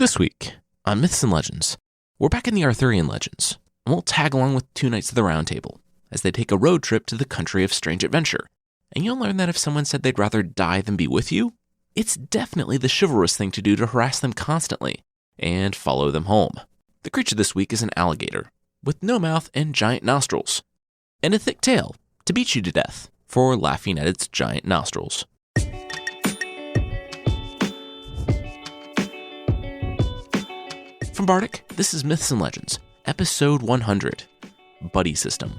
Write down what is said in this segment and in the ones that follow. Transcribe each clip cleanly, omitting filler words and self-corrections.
This week, on Myths and Legends, we're back in the Arthurian legends, and we'll tag along with two knights of the Round Table as they take a road trip to the country of strange adventure. And you'll learn that if someone said they'd rather die than be with you, it's definitely the chivalrous thing to do to harass them constantly and follow them home. The creature this week is an alligator, with no mouth and giant nostrils, and a thick tail to beat you to death for laughing at its giant nostrils. From Bardic, this is Myths and Legends, episode 100, Buddy System.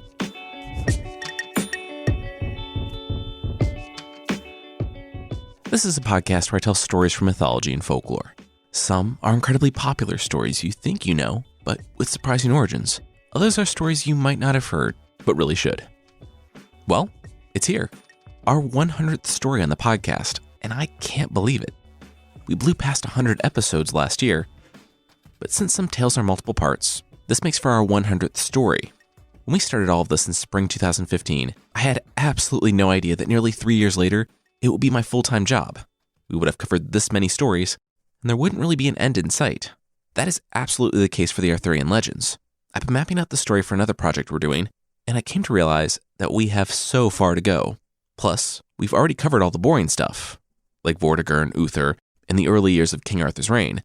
This is a podcast where I tell stories from mythology and folklore. Some are incredibly popular stories you think you know, but with surprising origins. Others are stories you might not have heard, but really should. Well, it's here. Our 100th story on the podcast, and I can't believe it. We blew past 100 episodes last year, but since some tales are multiple parts, this makes for our 100th story. When we started all of this in spring 2015, I had absolutely no idea that nearly 3 years later, it would be my full-time job. We would have covered this many stories, and there wouldn't really be an end in sight. That is absolutely the case for the Arthurian legends. I've been mapping out the story for another project we're doing, and I came to realize that we have so far to go. Plus, we've already covered all the boring stuff, like Vortigern and Uther and the early years of King Arthur's reign,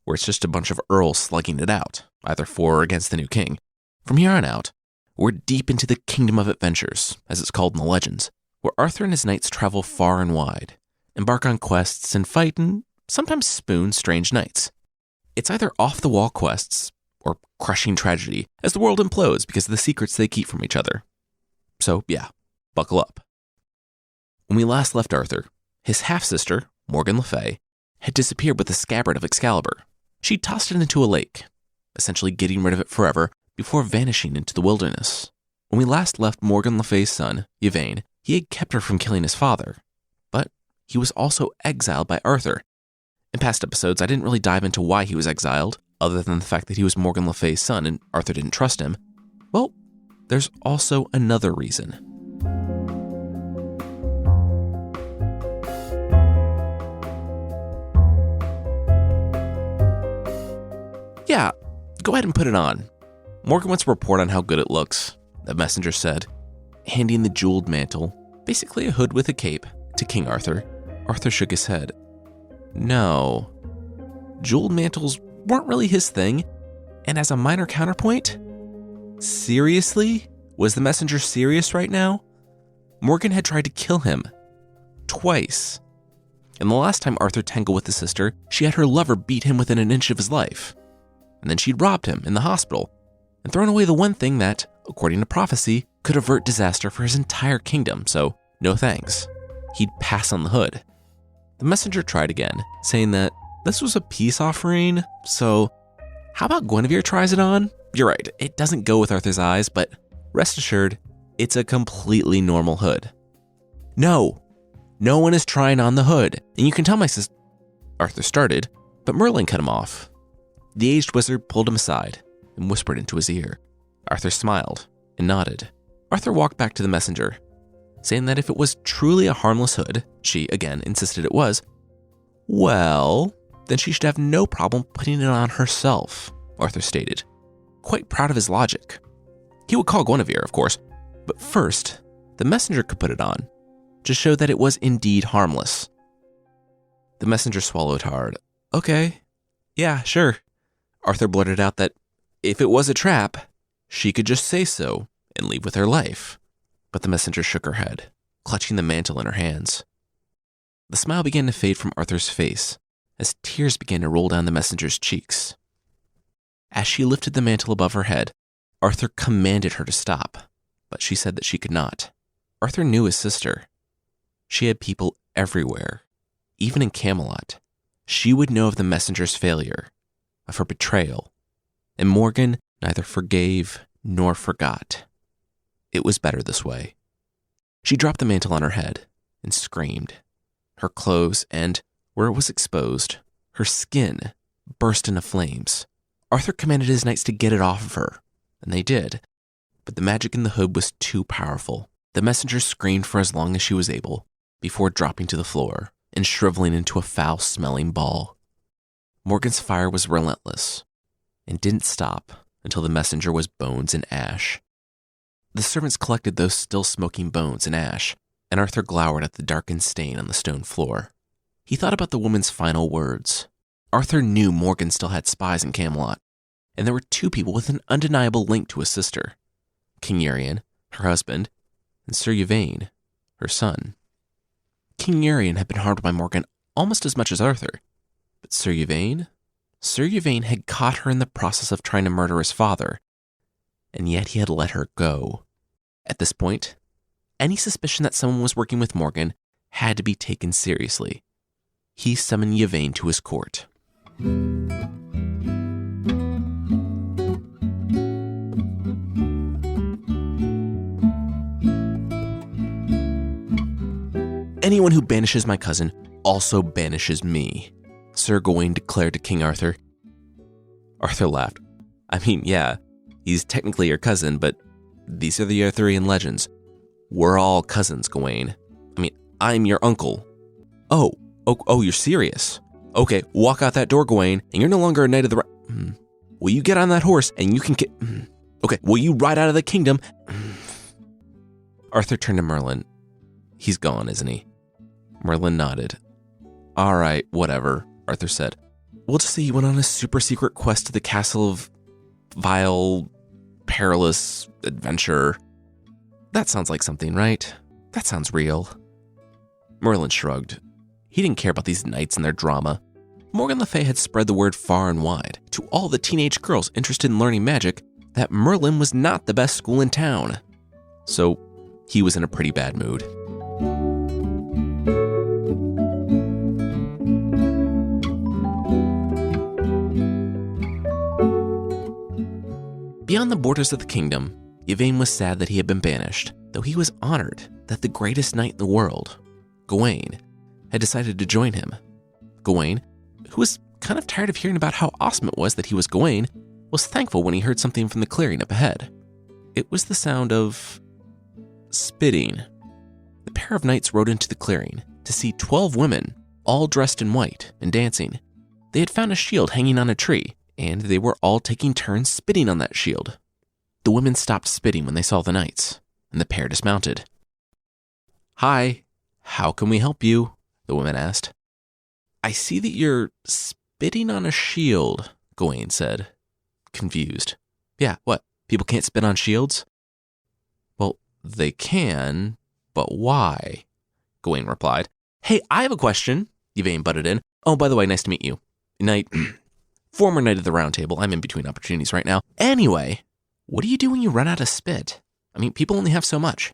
where it's just a bunch of earls slugging it out, either for or against the new king. From here on out, we're deep into the Kingdom of Adventures, as it's called in the legends, where Arthur and his knights travel far and wide, embark on quests, and fight and sometimes spoon strange knights. It's either off-the-wall quests or crushing tragedy as the world implodes because of the secrets they keep from each other. So yeah, buckle up. When we last left Arthur, his half-sister, Morgan Le Fay, had disappeared with the scabbard of Excalibur. She tossed it into a lake, essentially getting rid of it forever before vanishing into the wilderness. When we last left Morgan Le Fay's son, Yvain, he had kept her from killing his father, but he was also exiled by Arthur. In past episodes, I didn't really dive into why he was exiled, other than the fact that he was Morgan Le Fay's son and Arthur didn't trust him. Well, there's also another reason. Yeah, go ahead and put it on. Morgan wants to report on how good it looks, the messenger said, handing the jeweled mantle, basically a hood with a cape, to King Arthur. Arthur shook his head. No, jeweled mantles weren't really his thing, and as a minor counterpoint, seriously? Was the messenger serious right now? Morgan had tried to kill him. Twice. And the last time Arthur tangled with his sister, she had her lover beat him within an inch of his life. And then she'd robbed him in the hospital and thrown away the one thing that, according to prophecy, could avert disaster for his entire kingdom, so no thanks. He'd pass on the hood. The messenger tried again, saying that this was a peace offering, so how about Guinevere tries it on? You're right, it doesn't go with Arthur's eyes, but rest assured, it's a completely normal hood. No one is trying on the hood, and you can tell my sister. Arthur started, but Merlin cut him off. The aged wizard pulled him aside and whispered into his ear. Arthur smiled and nodded. Arthur walked back to the messenger, saying that if it was truly a harmless hood, she again insisted it was, well, then she should have no problem putting it on herself, Arthur stated, quite proud of his logic. He would call Guinevere, of course, but first, the messenger could put it on, to show that it was indeed harmless. The messenger swallowed hard. Okay, yeah, sure. Arthur blurted out that if it was a trap, she could just say so and leave with her life. But the messenger shook her head, clutching the mantle in her hands. The smile began to fade from Arthur's face as tears began to roll down the messenger's cheeks. As she lifted the mantle above her head, Arthur commanded her to stop, but she said that she could not. Arthur knew his sister. She had people everywhere, even in Camelot. She would know of the messenger's failure, of her betrayal, and Morgan neither forgave nor forgot. It was better this way. She dropped the mantle on her head and screamed. Her clothes and, where it was exposed, her skin burst into flames. Arthur commanded his knights to get it off of her, and they did. But the magic in the hood was too powerful. The messenger screamed for as long as she was able, before dropping to the floor and shriveling into a foul-smelling ball. Morgan's fire was relentless and didn't stop until the messenger was bones and ash. The servants collected those still smoking bones and ash, and Arthur glowered at the darkened stain on the stone floor. He thought about the woman's final words. Arthur knew Morgan still had spies in Camelot, and there were two people with an undeniable link to his sister: King Yvain, her husband, and Sir Yvain, her son. King Yvain had been harmed by Morgan almost as much as Arthur, but Sir Yvain had caught her in the process of trying to murder his father, and yet he had let her go. At this point, any suspicion that someone was working with Morgan had to be taken seriously. He summoned Yvain to his court. Anyone who banishes my cousin also banishes me, Sir Gawain declared to King Arthur. Arthur laughed. I mean, yeah, he's technically your cousin, but these are the Arthurian legends. We're all cousins, Gawain. I mean, I'm your uncle. Oh, you're serious? Okay, walk out that door, Gawain, and you're no longer a knight of the Will you get on that horse and you can get... Okay, will you ride out of the kingdom? Arthur turned to Merlin. He's gone, isn't he? Merlin nodded. All right, whatever, Arthur said. We'll just say you went on a super secret quest to the castle of vile, perilous adventure. That sounds like something, right? That sounds real. Merlin shrugged. He didn't care about these knights and their drama. Morgan Le Fay had spread the word far and wide to all the teenage girls interested in learning magic that Merlin was not the best school in town. So he was in a pretty bad mood. Beyond the borders of the kingdom, Yvain was sad that he had been banished, though he was honored that the greatest knight in the world, Gawain, had decided to join him. Gawain, who was kind of tired of hearing about how awesome it was that he was Gawain, was thankful when he heard something from the clearing up ahead. It was the sound of spitting. The pair of knights rode into the clearing to see 12 women, all dressed in white and dancing. They had found a shield hanging on a tree, and they were all taking turns spitting on that shield. The women stopped spitting when they saw the knights, and the pair dismounted. Hi, how can we help you? The woman asked. I see that you're spitting on a shield, Gawain said, confused. Yeah, what? People can't spit on shields? Well, they can, but why? Gawain replied. Hey, I have a question, Yvain butted in. Oh, by the way, nice to meet you. Knight, former knight of the Round Table. I'm in between opportunities right now. Anyway, what do you do when you run out of spit? I mean, people only have so much.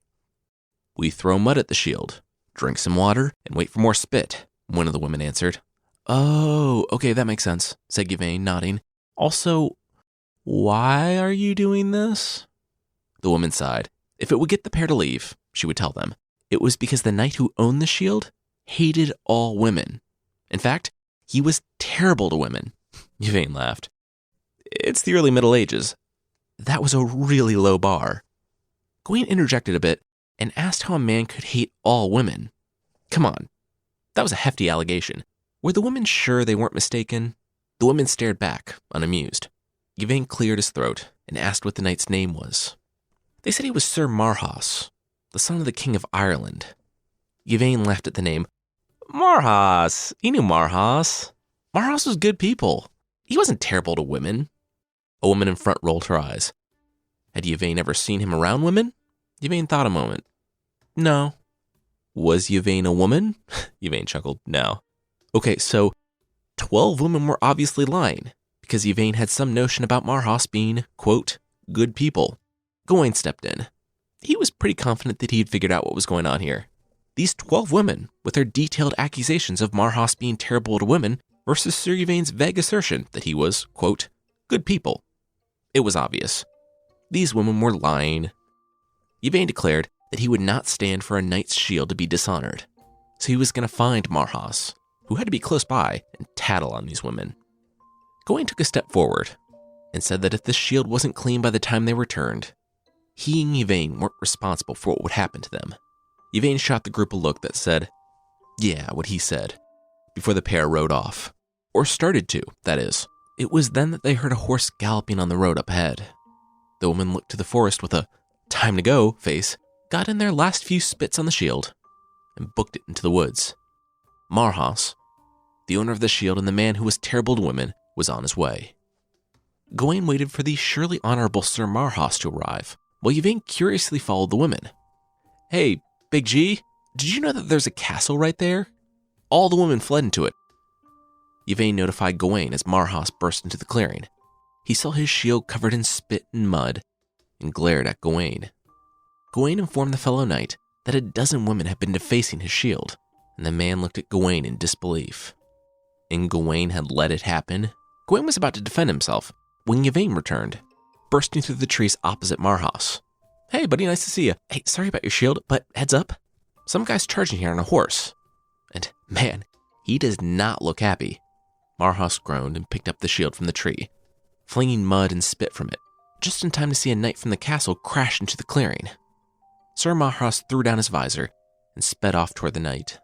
We throw mud at the shield, drink some water, and wait for more spit, one of the women answered. Oh, okay, that makes sense, said Yvain, nodding. Also, why are you doing this? The woman sighed. If it would get the pair to leave, she would tell them, it was because the knight who owned the shield hated all women. In fact, he was terrible to women. Yvain laughed. It's the early Middle Ages. That was a really low bar. Gawain interjected a bit and asked how a man could hate all women. Come on, that was a hefty allegation. Were the women sure they weren't mistaken? The women stared back, unamused. Yvain cleared his throat and asked what the knight's name was. They said he was Sir Marhaus, the son of the King of Ireland. Yvain laughed at the name. Marhaus! He knew Marhaus. Marhaus was good people. He wasn't terrible to women. A woman in front rolled her eyes. Had Yvain ever seen him around women? Yvain thought a moment. No. Was Yvain a woman? Yvain chuckled. No. Okay, so 12 women were obviously lying, because Yvain had some notion about Marhaus being, quote, good people. Gawain stepped in. He was pretty confident that he had figured out what was going on here. These 12 women, with their detailed accusations of Marhaus being terrible to women, versus Sir Yvain's vague assertion that he was, quote, good people. It was obvious. These women were lying. Yvain declared that he would not stand for a knight's shield to be dishonored, so he was going to find Marhaus, who had to be close by, and tattle on these women. Gawain took a step forward and said that if the shield wasn't clean by the time they returned, he and Yvain weren't responsible for what would happen to them. Yvain shot the group a look that said, yeah, what he said, before the pair rode off. Or started to, that is. It was then that they heard a horse galloping on the road up ahead. The woman looked to the forest with a time to go face, got in their last few spits on the shield, and booked it into the woods. Marhaus, the owner of the shield and the man who was terrible to women, was on his way. Gawain waited for the surely honorable Sir Marhaus to arrive, while Yvain curiously followed the women. "Hey, Big G, did you know that there's a castle right there?" All the women fled into it. Yvain notified Gawain as Marhaus burst into the clearing. He saw his shield covered in spit and mud and glared at Gawain. Gawain informed the fellow knight that a dozen women had been defacing his shield, and the man looked at Gawain in disbelief. And Gawain had let it happen? Gawain was about to defend himself when Yvain returned, bursting through the trees opposite Marhaus. "Hey, buddy, nice to see you. Hey, sorry about your shield, but heads up, some guy's charging here on a horse." And man, he does not look happy. Marhaus groaned and picked up the shield from the tree, flinging mud and spit from it, just in time to see a knight from the castle crash into the clearing. Sir Marhaus threw down his visor and sped off toward the knight.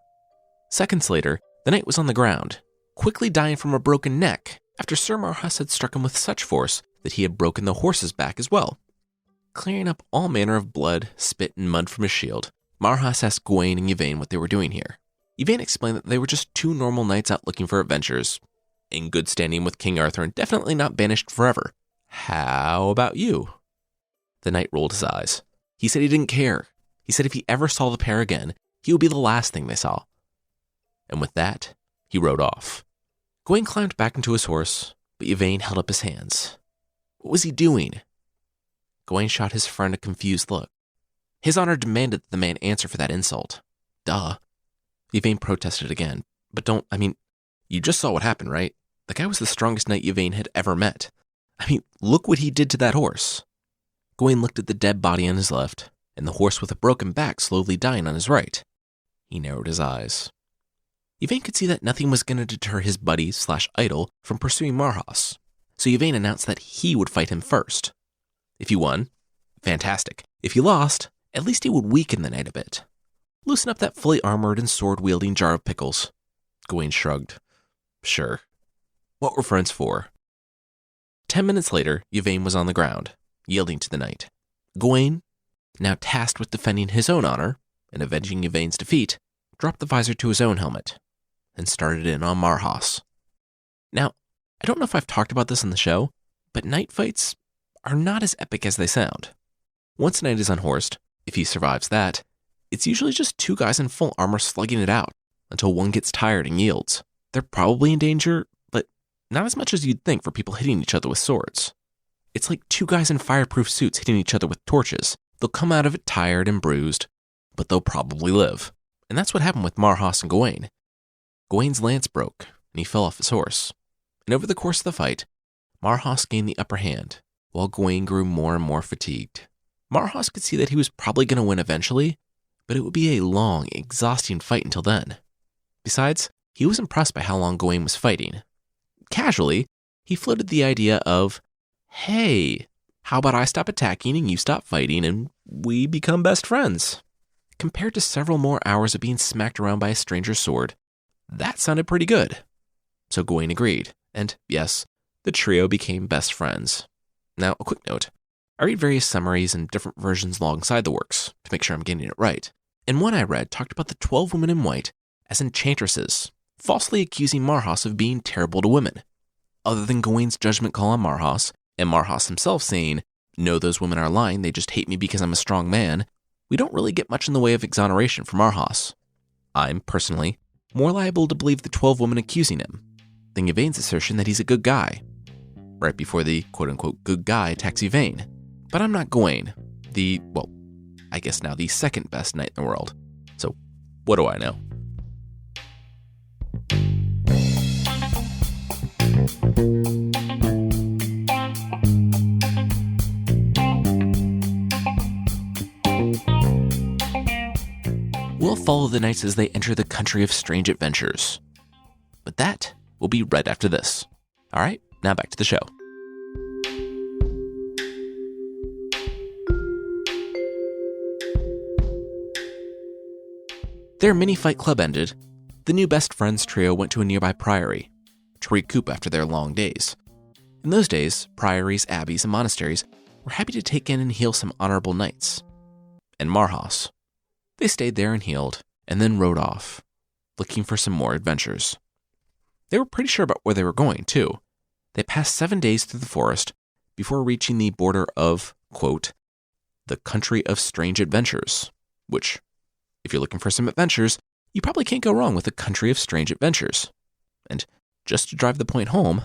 Seconds later, the knight was on the ground, quickly dying from a broken neck after Sir Marhaus had struck him with such force that he had broken the horse's back as well. Clearing up all manner of blood, spit, and mud from his shield, Marhaus asked Gawain and Yvain what they were doing here. Yvain explained that they were just two normal knights out looking for adventures, in good standing with King Arthur and definitely not banished forever. "How about you?" The knight rolled his eyes. He said he didn't care. He said if he ever saw the pair again, he would be the last thing they saw. And with that, he rode off. Gawain climbed back into his horse, but Yvain held up his hands. What was he doing? Gawain shot his friend a confused look. His honor demanded that the man answer for that insult. Duh. Yvain protested again. But you just saw what happened, right? The guy was the strongest knight Yvain had ever met. Look what he did to that horse. Gawain looked at the dead body on his left, and the horse with a broken back slowly dying on his right. He narrowed his eyes. Yvain could see that nothing was going to deter his buddy/idol from pursuing Marhaus, so Yvain announced that he would fight him first. If he won, fantastic. If he lost, at least he would weaken the knight a bit. Loosen up that fully armored and sword-wielding jar of pickles. Gawain shrugged. Sure. What were friends for? 10 minutes later, Yvain was on the ground, yielding to the knight. Gawain, now tasked with defending his own honor and avenging Yvain's defeat, dropped the visor to his own helmet and started in on Marhaus. Now, I don't know if I've talked about this in the show, but knight fights are not as epic as they sound. Once a knight is unhorsed, if he survives that, it's usually just two guys in full armor slugging it out until one gets tired and yields. They're probably in danger, but not as much as you'd think for people hitting each other with swords. It's like two guys in fireproof suits hitting each other with torches. They'll come out of it tired and bruised, but they'll probably live. And that's what happened with Marhaus and Gawain. Gawain's lance broke, and he fell off his horse. And over the course of the fight, Marhaus gained the upper hand, while Gawain grew more and more fatigued. Marhaus could see that he was probably going to win eventually, but it would be a long, exhausting fight until then. Besides, he was impressed by how long Gawain was fighting. Casually, he floated the idea of, hey, how about I stop attacking and you stop fighting and we become best friends? Compared to several more hours of being smacked around by a stranger's sword, that sounded pretty good. So Gawain agreed, and yes, the trio became best friends. Now, a quick note. I read various summaries and different versions alongside the works to make sure I'm getting it right. And one I read talked about the 12 women in white as enchantresses, falsely accusing Marhaus of being terrible to women. Other than Gawain's judgment call on Marhaus, and Marhaus himself saying, no, those women are lying, they just hate me because I'm a strong man, we don't really get much in the way of exoneration from Marhaus. I'm, personally, more liable to believe the 12 women accusing him than Yvain's assertion that he's a good guy, right before the quote-unquote good guy attacks Yvain. But I'm not Gawain, the second best knight in the world. So, what do I know? We'll follow the knights as they enter the country of strange adventures. But that will be right after this. All right, now back to the show. Their mini-fight club ended. The new best friends trio went to a nearby priory, to recoup after their long days. In those days, priories, abbeys, and monasteries were happy to take in and heal some honorable knights. And Marhaus. They stayed there and healed, and then rode off, looking for some more adventures. They were pretty sure about where they were going, too. They passed 7 days through the forest before reaching the border of, quote, the country of strange adventures, which, if you're looking for some adventures, you probably can't go wrong with the country of strange adventures. And just to drive the point home,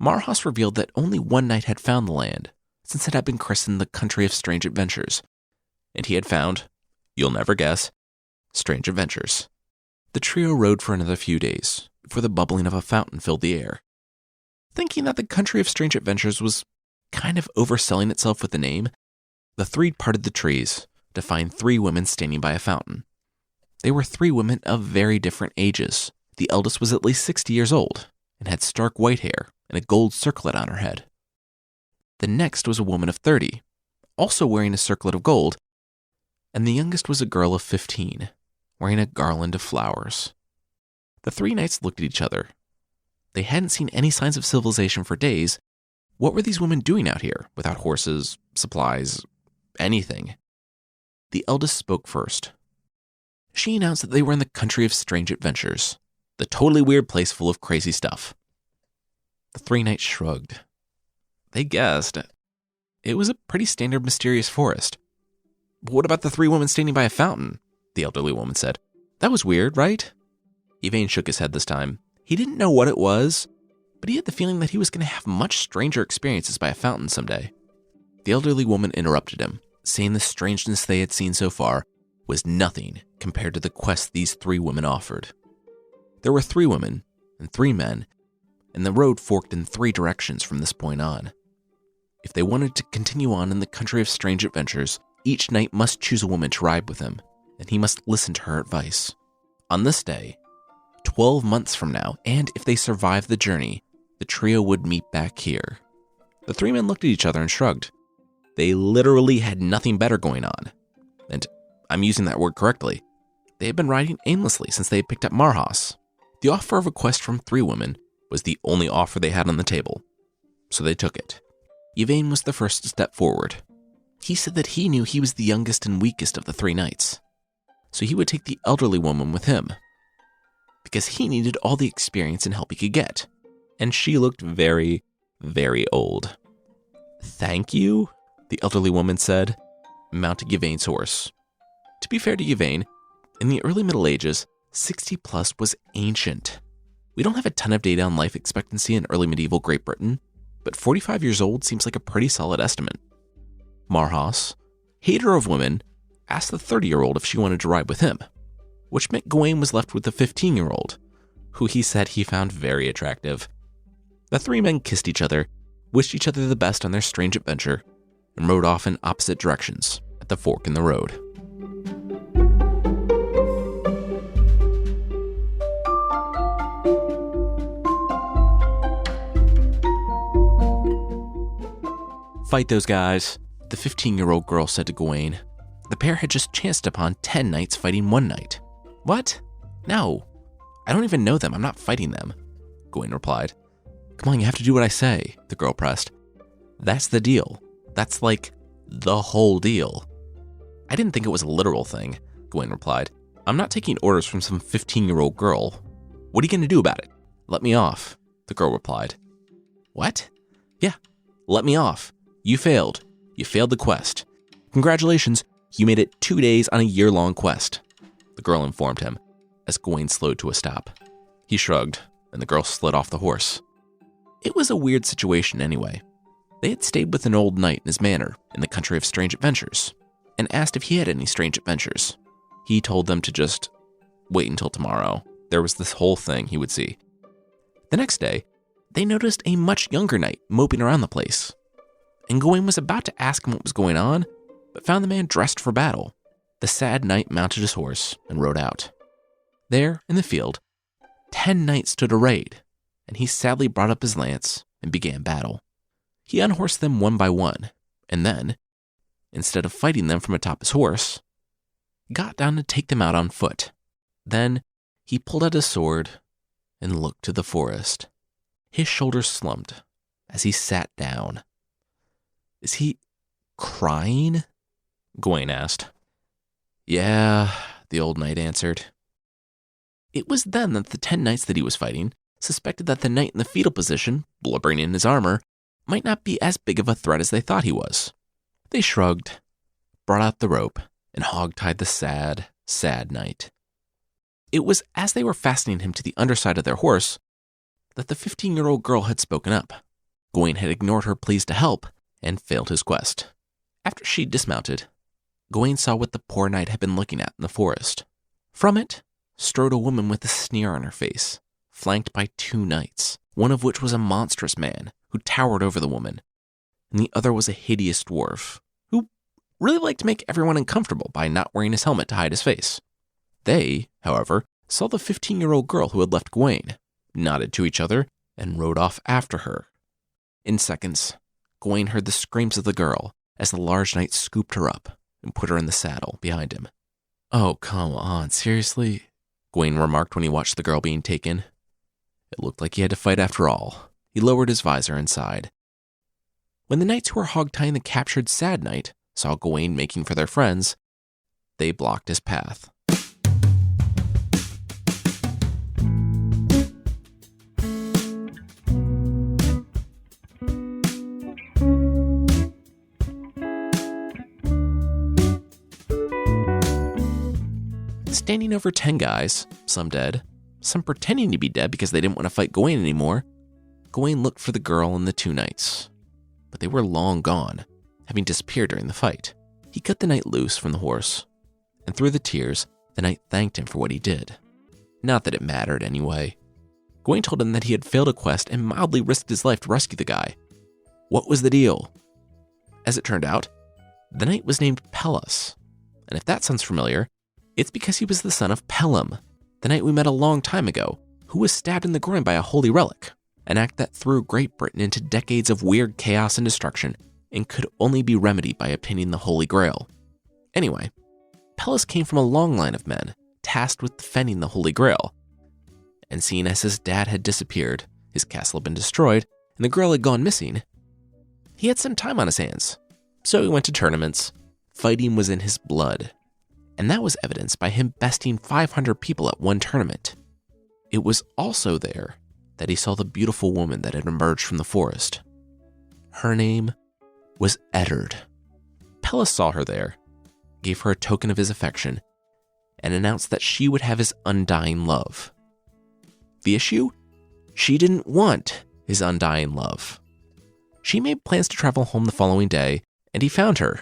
Marhaus revealed that only one knight had found the land, since it had been christened the country of strange adventures. And he had found, you'll never guess, strange adventures. The trio rode for another few days, before the bubbling of a fountain filled the air. Thinking that the country of strange adventures was kind of overselling itself with the name, the three parted the trees to find 3 women standing by a fountain. They were 3 women of very different ages. The eldest was at least 60 years old and had stark white hair and a gold circlet on her head. The next was a woman of 30, also wearing a circlet of gold, and the youngest was a girl of 15, wearing a garland of flowers. The 3 knights looked at each other. They hadn't seen any signs of civilization for days. What were these women doing out here, without horses, supplies, anything? The eldest spoke first. She announced that they were in the country of strange adventures, the totally weird place full of crazy stuff. The 3 knights shrugged. They guessed. It was a pretty standard mysterious forest. But what about the 3 women standing by a fountain? The elderly woman said. That was weird, right? Yvain shook his head this time. He didn't know what it was, but he had the feeling that he was going to have much stranger experiences by a fountain someday. The elderly woman interrupted him, saying the strangeness they had seen so far was nothing compared to the quest these 3 women offered. There were 3 women and 3 men, and the road forked in 3 directions from this point on. If they wanted to continue on in the country of strange adventures, each knight must choose a woman to ride with him, and he must listen to her advice. On this day, 12 months from now, and if they survived the journey, the trio would meet back here. The 3 men looked at each other and shrugged. They literally had nothing better going on. And I'm using that word correctly. They had been riding aimlessly since they had picked up Marhaus. The offer of a quest from 3 women was the only offer they had on the table, so they took it. Yvain was the first to step forward. He said that he knew he was the youngest and weakest of the 3 knights, so he would take the elderly woman with him, because he needed all the experience and help he could get, and she looked very, very old. Thank you, the elderly woman said, mounting Yvain's horse. To be fair to Yvain, in the early Middle Ages, 60 plus was ancient. We don't have a ton of data on life expectancy in early medieval Great Britain, but 45 years old seems like a pretty solid estimate. Marhaus, hater of women, asked the 30-year-old if she wanted to ride with him, which meant Gawain was left with the 15-year-old, who he said he found very attractive. The 3 men kissed each other, wished each other the best on their strange adventure, and rode off in opposite directions at the fork in the road. Fight those guys, the 15-year-old girl said to Gawain. The pair had just chanced upon 10 knights fighting 1 knight. What? No. I don't even know them. I'm not fighting them, Gawain replied. Come on, you have to do what I say, the girl pressed. That's the deal. That's like the whole deal. I didn't think it was a literal thing, Gawain replied. I'm not taking orders from some 15-year-old girl. What are you going to do about it? Let me off, the girl replied. What? Yeah, let me off. You failed. You failed the quest. Congratulations, you made it 2 days on a yearlong quest, the girl informed him, as Gawain slowed to a stop. He shrugged, and the girl slid off the horse. It was a weird situation anyway. They had stayed with an old knight in his manor in the country of strange adventures, and asked if he had any strange adventures. He told them to just wait until tomorrow. There was this whole thing he would see. The next day, they noticed a much younger knight moping around the place, and Gawain was about to ask him what was going on, but found the man dressed for battle. The sad knight mounted his horse and rode out. There, in the field, 10 knights stood arrayed, and he sadly brought up his lance and began battle. He unhorsed them one by one, and then, instead of fighting them from atop his horse, got down to take them out on foot. Then he pulled out his sword and looked to the forest. His shoulders slumped as he sat down. "Is he crying?" Gawain asked. "Yeah," the old knight answered. It was then that the 10 knights that he was fighting suspected that the knight in the fetal position, blubbering in his armor, might not be as big of a threat as they thought he was. They shrugged, brought out the rope, and hog-tied the sad, sad knight. It was as they were fastening him to the underside of their horse that the 15-year-old girl had spoken up. Gawain had ignored her pleas to help and failed his quest. After she dismounted, Gawain saw what the poor knight had been looking at in the forest. From it strode a woman with a sneer on her face, flanked by 2 knights, one of which was a monstrous man who towered over the woman, and the other was a hideous dwarf who really liked to make everyone uncomfortable by not wearing his helmet to hide his face. They, however, saw the 15-year-old girl who had left Gawain, nodded to each other, and rode off after her. In seconds, Gawain heard the screams of the girl as the large knight scooped her up and put her in the saddle behind him. "Oh, come on, seriously?" Gawain remarked when he watched the girl being taken. It looked like he had to fight after all. He lowered his visor and sighed. When the knights who were hog-tying the captured sad knight saw Gawain making for their friends, they blocked his path. Standing over 10 guys, some dead, some pretending to be dead because they didn't want to fight Gawain anymore, Gawain looked for the girl and the 2 knights. But they were long gone, having disappeared during the fight. He cut the knight loose from the horse, and through the tears, the knight thanked him for what he did. Not that it mattered anyway. Gawain told him that he had failed a quest and mildly risked his life to rescue the guy. What was the deal? As it turned out, the knight was named Pellas, and if that sounds familiar, it's because he was the son of Pellam, the knight we met a long time ago, who was stabbed in the groin by a holy relic, an act that threw Great Britain into decades of weird chaos and destruction and could only be remedied by obtaining the Holy Grail. Anyway, Pellas came from a long line of men tasked with defending the Holy Grail, and seeing as his dad had disappeared, his castle had been destroyed, and the Grail had gone missing, he had some time on his hands. So he went to tournaments. Fighting was in his blood, and that was evidenced by him besting 500 people at one tournament. It was also there that he saw the beautiful woman that had emerged from the forest. Her name was Eddard. Pellas saw her there, gave her a token of his affection, and announced that she would have his undying love. The issue? She didn't want his undying love. She made plans to travel home the following day, and he found her.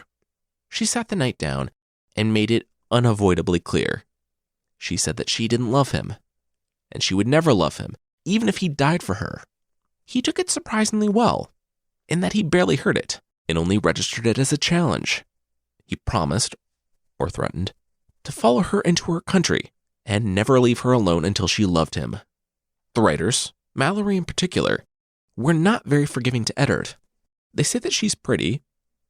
She sat the knight down and made it unavoidably clear. She said that she didn't love him, and she would never love him, even if he died for her. He took it surprisingly well, in that he barely heard it, and only registered it as a challenge. He promised, or threatened, to follow her into her country, and never leave her alone until she loved him. The writers, Mallory in particular, were not very forgiving to Eddard. They say that she's pretty,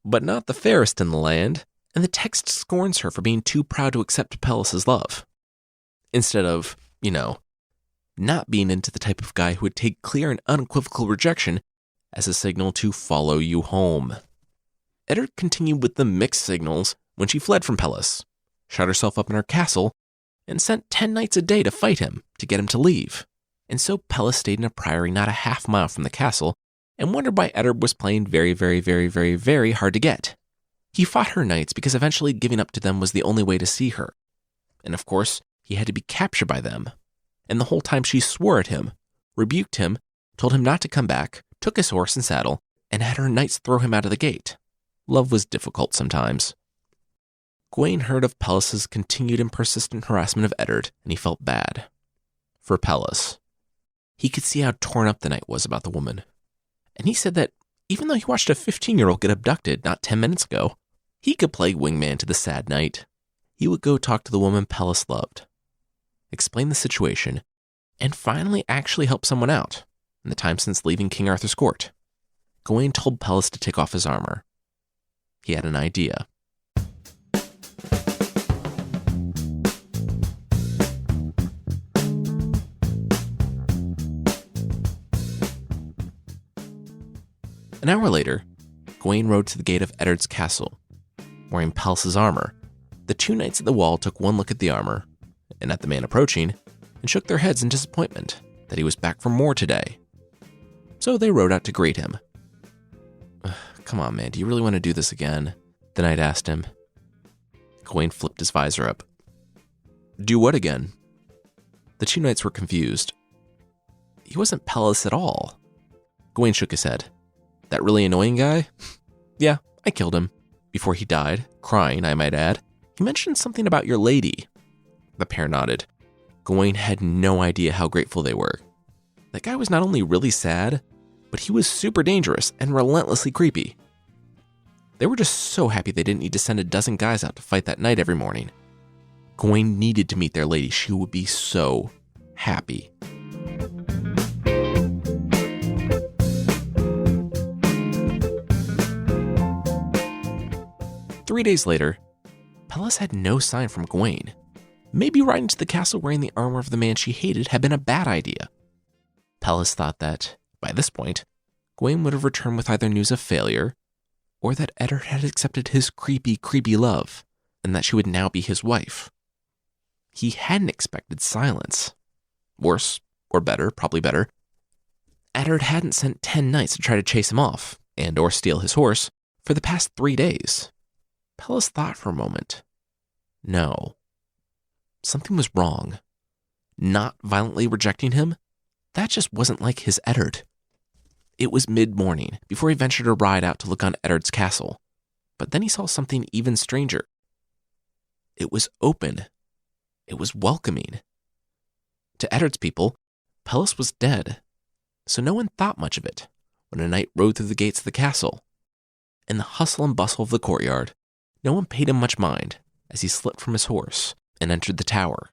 but not the fairest in the land, and the text scorns her for being too proud to accept Pellas's love. Instead of, not being into the type of guy who would take clear and unequivocal rejection as a signal to follow you home. Eddard continued with the mixed signals when she fled from Pellas, shut herself up in her castle, and sent 10 knights a day to fight him to get him to leave. And so Pellas stayed in a priory not a half mile from the castle and wondered why Eddard was playing very, very, very, very, very hard to get. He fought her knights because eventually giving up to them was the only way to see her. And of course, he had to be captured by them. And the whole time she swore at him, rebuked him, told him not to come back, took his horse and saddle, and had her knights throw him out of the gate. Love was difficult sometimes. Gawain heard of Pellas's continued and persistent harassment of Eddard, and he felt bad. For Pellas. He could see how torn up the knight was about the woman. And he said that even though he watched a 15-year-old get abducted not 10 minutes ago, he could play wingman to the sad knight. He would go talk to the woman Pellas loved, explain the situation, and finally actually help someone out in the time since leaving King Arthur's court. Gawain told Pellas to take off his armor. He had an idea. An hour later, Gawain rode to the gate of Eddard's castle. Wearing Pallas's armor, the two knights at the wall took one look at the armor and at the man approaching and shook their heads in disappointment that he was back for more today. So they rode out to greet him. Come on, man, do you really want to do this again? The knight asked him. Gawain flipped his visor up. Do what again? The two knights were confused. He wasn't Pallas at all. Gawain shook his head. That really annoying guy? Yeah, I killed him. Before he died, crying, I might add, he mentioned something about your lady. The pair nodded. Gawain had no idea how grateful they were. That guy was not only really sad, but he was super dangerous and relentlessly creepy. They were just so happy they didn't need to send a dozen guys out to fight that night every morning. Gawain needed to meet their lady. She would be so happy. Three days later, Pallas had no sign from Gawain. Maybe riding to the castle wearing the armor of the man she hated had been a bad idea. Pallas thought that, by this point, Gawain would have returned with either news of failure, or that Eddard had accepted his creepy love, and that she would now be his wife. He hadn't expected silence. Worse, or better, probably better, Eddard hadn't sent 10 knights to try to chase him off, and or steal his horse, for the past 3 days. Pallas thought for a moment. No. Something was wrong. Not violently rejecting him? That just wasn't like his Eddard. It was mid-morning before he ventured a ride out to look on Eddard's castle. But then he saw something even stranger. It was open. It was welcoming. To Eddard's people, Pallas was dead, so no one thought much of it when a knight rode through the gates of the castle. In the hustle and bustle of the courtyard, no one paid him much mind as he slipped from his horse and entered the tower.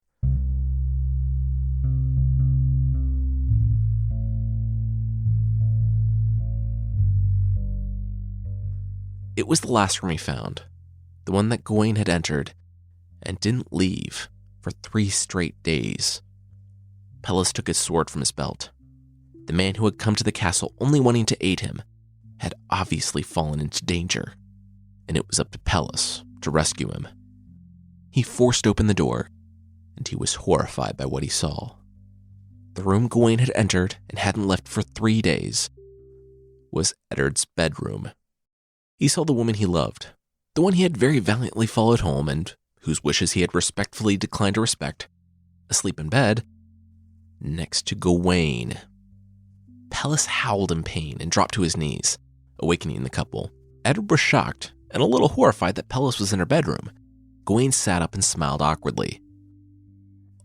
It was the last room he found, the one that Gawain had entered, and didn't leave for 3 straight days. Pallas took his sword from his belt. The man who had come to the castle only wanting to aid him had obviously fallen into danger, and it was up to Pallas to rescue him. He forced open the door, and he was horrified by what he saw. The room Gawain had entered and hadn't left for 3 days was Eddard's bedroom. He saw the woman he loved, the one he had very valiantly followed home and whose wishes he had respectfully declined to respect, asleep in bed, next to Gawain. Pallas howled in pain and dropped to his knees, awakening the couple. Eddard was shocked and a little horrified that Pallas was in her bedroom. Gawain sat up and smiled awkwardly.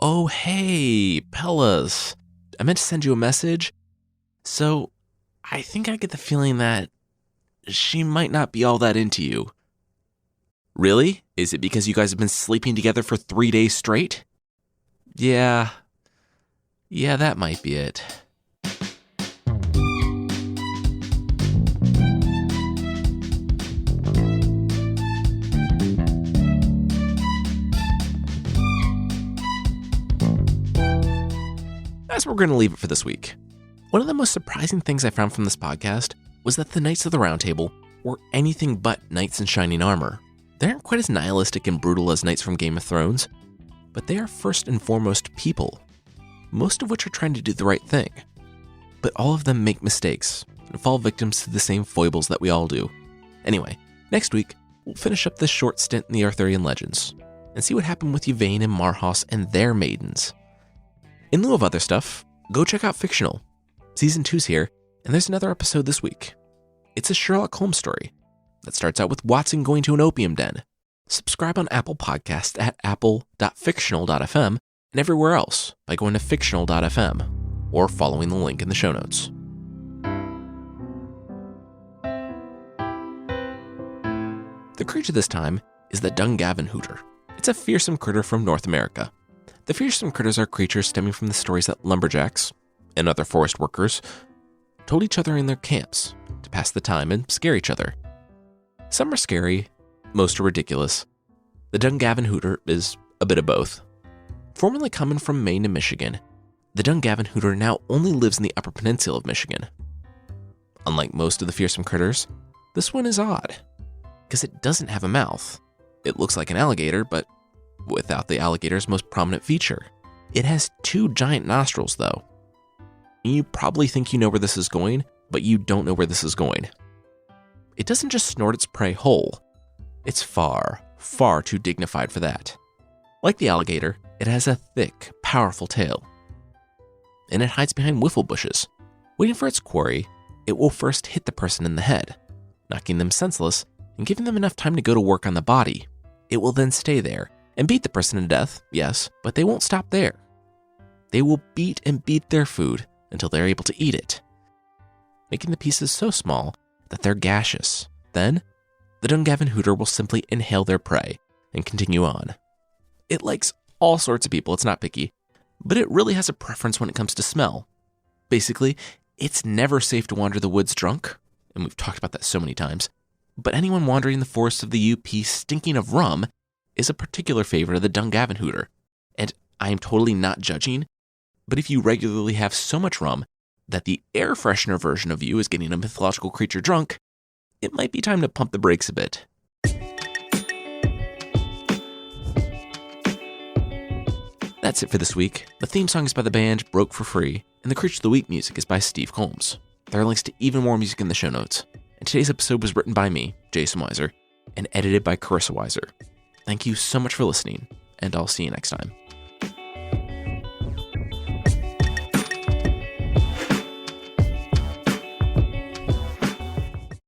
Oh, hey, Pallas. I meant to send you a message. So, I think I get the feeling that she might not be all that into you. Really? Is it because you guys have been sleeping together for 3 days straight? Yeah, that might be it. That's where we're going to leave it for this week. One of the most surprising things I found from this podcast was that the Knights of the Round Table were anything but knights in shining armor. They aren't quite as nihilistic and brutal as knights from Game of Thrones, but they are first and foremost people, most of which are trying to do the right thing. But all of them make mistakes and fall victims to the same foibles that we all do. Anyway, next week, we'll finish up this short stint in the Arthurian legends and see what happened with Yvain and Marhaus and their maidens. In lieu of other stuff, go check out Fictional. Season 2's here, and there's another episode this week. It's a Sherlock Holmes story that starts out with Watson going to an opium den. Subscribe on Apple Podcasts at apple.fictional.fm and everywhere else by going to fictional.fm or following the link in the show notes. The creature this time is the Dungavan Hooter. It's a fearsome critter from North America. The fearsome critters are creatures stemming from the stories that lumberjacks and other forest workers told each other in their camps to pass the time and scare each other. Some are scary, most are ridiculous. The Dungavan Hooter is a bit of both. Formerly common from Maine to Michigan, the Dungavan Hooter now only lives in the Upper Peninsula of Michigan. Unlike most of the fearsome critters, this one is odd, because it doesn't have a mouth. It looks like an alligator, but without the alligator's most prominent feature. It has 2 giant nostrils, though. You probably think you know where this is going, but you don't know where this is going. It doesn't just snort its prey whole. It's far, far too dignified for that. Like the alligator, it has a thick, powerful tail. And it hides behind whiffle bushes. Waiting for its quarry, it will first hit the person in the head, knocking them senseless and giving them enough time to go to work on the body. It will then stay there and beat the person to death, yes, but they won't stop there. They will beat and beat their food until they're able to eat it, making the pieces so small that they're gaseous. Then, the Dungavan hooter will simply inhale their prey and continue on. It likes all sorts of people, it's not picky, but it really has a preference when it comes to smell. Basically, it's never safe to wander the woods drunk, and we've talked about that so many times, but anyone wandering the forests of the UP stinking of rum is a particular favorite of the Dungavan hooter. And I am totally not judging, but if you regularly have so much rum that the air freshener version of you is getting a mythological creature drunk, it might be time to pump the brakes a bit. That's it for this week. The theme song is by the band Broke for Free, and the Creature of the Week music is by Steve Combs. There are links to even more music in the show notes. And today's episode was written by me, Jason Weiser, and edited by Carissa Weiser. Thank you so much for listening, and I'll see you next time.